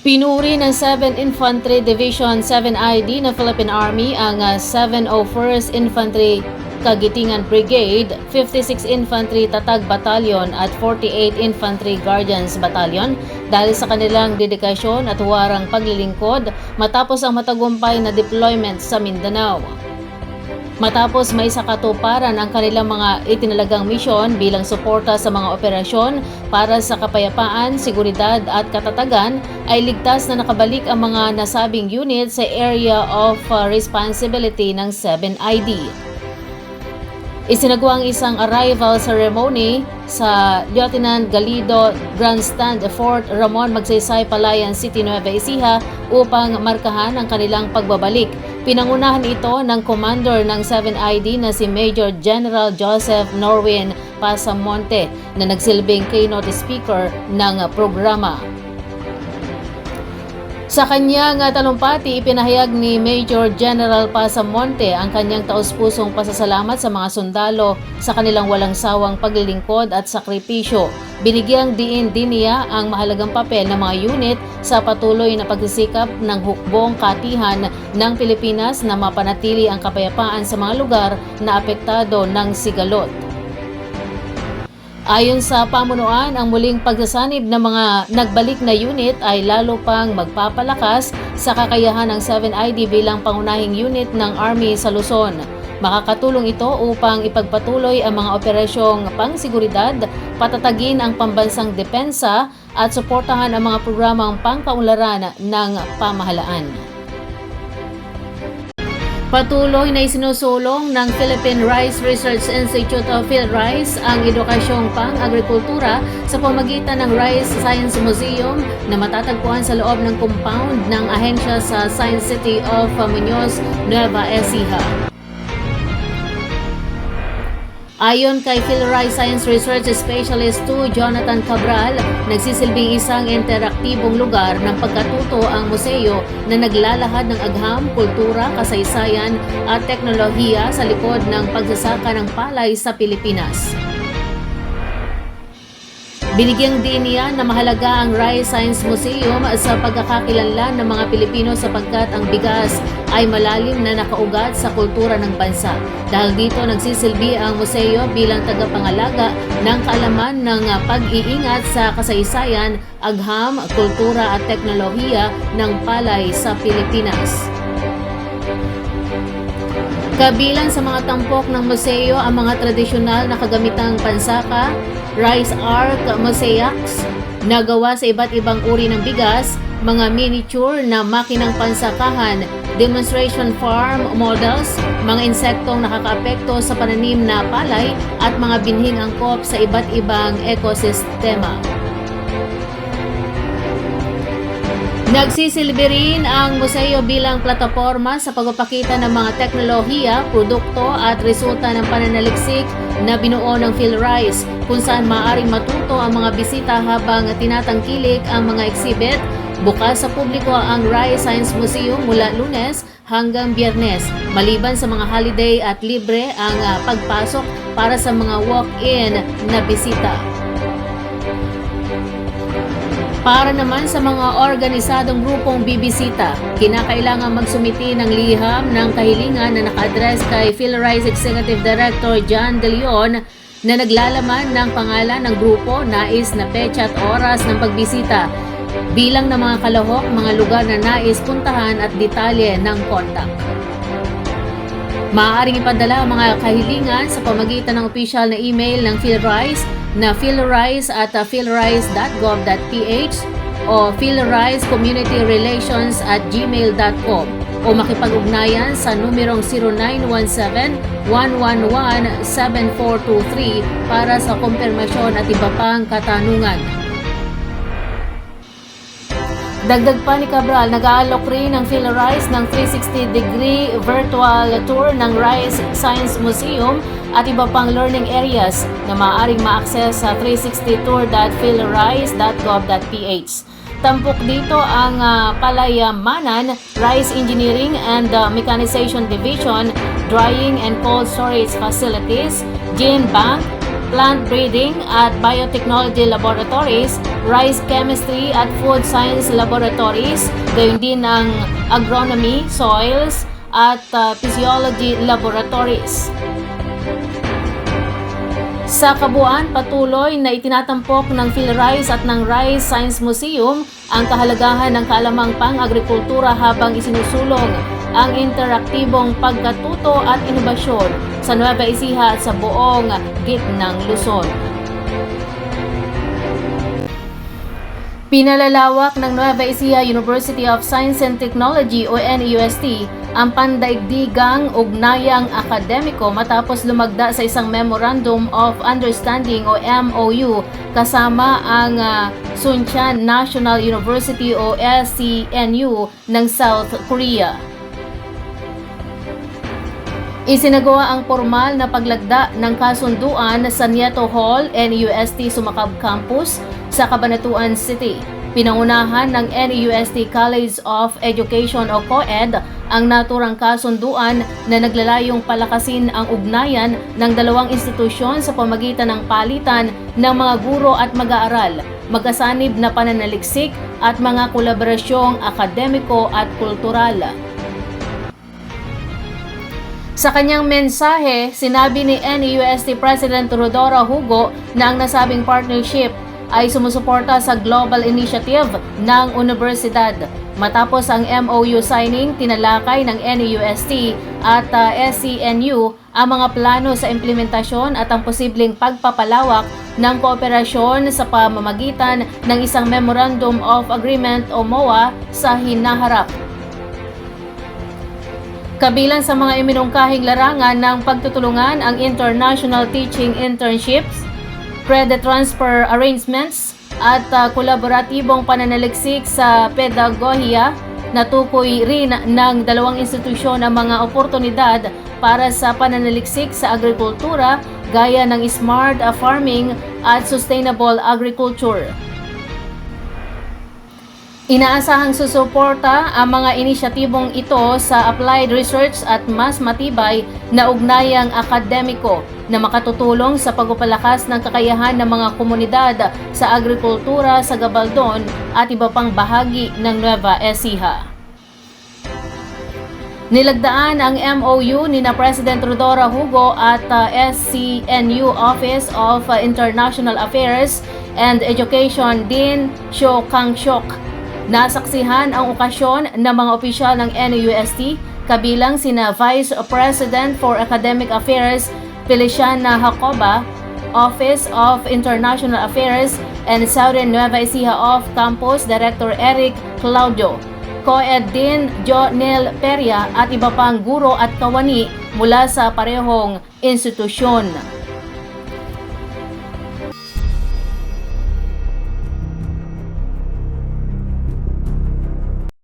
Pinuri ng 7th Infantry Division 7ID ng Philippine Army ang 701st Infantry Kagitingan Brigade, 56 Infantry Tatag Battalion at 48 Infantry Guardians Battalion dahil sa kanilang dedikasyon at huwarang paglilingkod matapos ang matagumpay na deployment sa Mindanao. Matapos may sakatuparan ang kanilang mga itinalagang misyon bilang suporta sa mga operasyon para sa kapayapaan, seguridad at katatagan, ay ligtas na nakabalik ang mga nasabing unit sa area of responsibility ng 7ID. Isinagawa ang isang arrival ceremony sa Lieutenant Galido Grandstand Fort Ramon Magsaysay, Palayan City, Nueva Ecija upang markahan ang kanilang pagbabalik. Pinangunahan ito ng commander ng 7ID na si Major General Joseph Norwin Pasamonte na nagsilbing keynote speaker ng programa. Sa kanyang talumpati, ipinahayag ni Major General Pasamonte ang kanyang taus-pusong pasasalamat sa mga sundalo sa kanilang walang sawang paglilingkod at sakripisyo. Binigyang diin din niya ang mahalagang papel ng mga unit sa patuloy na pagsisikap ng hukbong katihan ng Pilipinas na mapanatili ang kapayapaan sa mga lugar na apektado ng sigalot. Ayon sa pamunuan, ang muling pagsasanib ng mga nagbalik na unit ay lalo pang magpapalakas sa kakayahan ng 7ID bilang pangunahing unit ng Army sa Luzon. Makakatulong ito upang ipagpatuloy ang mga operasyong pangsiguridad, patatagin ang pambansang depensa at suportahan ang mga programang pangkaunlaran ng pamahalaan. Patuloy na isinusulong ng Philippine Rice Research Institute of PhilRice ang edukasyong pang-agrikultura sa pamamagitan ng Rice Science Museum na matatagpuan sa loob ng compound ng ahensya sa Science City of Muñoz, Nueva Ecija. Ayon kay PhilRice Science Research Specialist 2 Jonathan Cabral, nagsisilbing isang interaktibong lugar ng pagkatuto ang museo na naglalahad ng agham, kultura, kasaysayan at teknolohiya sa likod ng pagsasaka ng palay sa Pilipinas. Binigyang din niya na mahalaga ang Rice Science Museum sa pagkakakilanlan ng mga Pilipino sapagkat ang bigas ay malalim na nakaugat sa kultura ng bansa. Dahil dito nagsisilbi ang museo bilang tagapangalaga ng kaalaman ng pag-iingat sa kasaysayan, agham, kultura at teknolohiya ng palay sa Pilipinas. Kabilang sa mga tampok ng museo ang mga tradisyonal na kagamitang pansaka, rice arc mosaics na gawa sa iba't ibang uri ng bigas, mga miniature na makinang pansakahan, demonstration farm models, mga insektong nakakaapekto sa pananim na palay at mga binhing angkop sa iba't ibang ekosistema. Nagsisilbi rin ang museo bilang plataporma sa pagpapakita ng mga teknolohiya, produkto at resulta ng pananaliksik na binuo ng PhilRice, kung saan maaaring matuto ang mga bisita habang tinatangkilik ang mga exhibit. Bukas sa publiko ang Rice Science Museum mula Lunes hanggang Biyernes, maliban sa mga holiday at libre ang pagpasok para sa mga walk-in na bisita. Para naman sa mga organisadong grupong bibisita, kinakailangan magsumiti ng liham ng kahilingan na naka-address kay PhilRice Executive Director John De Leon na naglalaman ng pangalan ng grupo, nais na petsa at oras ng pagbisita, bilang ng mga kalahok, mga lugar na nais puntahan at detalye ng kontak. Maaaring ipadala ang mga kahilingan sa pamagitan ng opisyal na email ng PhilRice na philrice@philrice.gov.ph o philricecommunityrelations@gmail.com o makipag-ugnayan sa numerong 0917-111-7423 para sa kumpirmasyon at iba pang katanungan. Dagdag pa ni Cabral, nag-aalok rin ng PhilRice ng 360-degree virtual tour ng Rice Science Museum at iba pang learning areas na maaaring ma-access sa 360tour.philrice.gov.ph. Tampok dito ang Palayamanan, Rice Engineering and Mechanization Division, Drying and Cold Storage Facilities, Gene Bank, plant breeding at biotechnology laboratories, rice chemistry at food science laboratories, gayon din ang agronomy, soils at physiology laboratories. Sa kabuuan, patuloy na itinatampok ng PhilRice at ng Rice Science Museum ang kahalagahan ng kaalamang pang-agrikultura habang isinusulong ang interaktibong pagkatuto at inobasyon sa Nueva Ecija at sa buong gitnang Luzon. Pinalalawak ng Nueva Ecija University of Science and Technology o NUST ang pandaigdigang ugnayang akademiko matapos lumagda sa isang Memorandum of Understanding o MOU kasama ang Suncheon National University o SCNU ng South Korea. Isinagawa ang formal na paglagda ng kasunduan sa Nieto Hall, NUST Sumakab Campus sa Cabanatuan City. Pinangunahan ng NUST College of Education o COED ang naturang kasunduan na naglalayong palakasin ang ugnayan ng dalawang institusyon sa pamagitan ng palitan ng mga guro at mag-aaral, magkasanib na pananaliksik at mga kolaborasyong akademiko at kultural. Sa kanyang mensahe, sinabi ni NUST President Rodora Hugo na ang nasabing partnership ay sumusuporta sa global initiative ng universidad. Matapos ang MOU signing, tinalakay ng NUST at SCNU ang mga plano sa implementasyon at ang posibleng pagpapalawak ng kooperasyon sa pamamagitan ng isang Memorandum of Agreement o MOA sa hinaharap. Kabilang sa mga iminungkahing larangan ng pagtutulungan ang international teaching internships, credit transfer arrangements at kolaboratibong pananaliksik sa pedagohiya. Natukoy rin ng dalawang institusyon ang mga oportunidad para sa pananaliksik sa agrikultura gaya ng smart farming at sustainable agriculture. Inaasahang susuporta ang mga inisyatibong ito sa applied research at mas matibay na ugnayang akademiko na makatutulong sa pagpapalakas ng kakayahan ng mga komunidad sa agrikultura sa Gabaldon at iba pang bahagi ng Nueva Ecija. Nilagdaan ang MOU ni na President Rodora Hugo at SCNU Office of International Affairs and Education Dean Sho Kang-syok. Nasaksihan ang okasyon ng mga opisyal ng NUST kabilang sina Vice President for Academic Affairs Feliciana Jacoba, Office of International Affairs and Southern Nueva Ecija Off-Campus Director Eric Claudio, COED Dean Jonel Peria at iba pang guro at kawani mula sa parehong institusyon.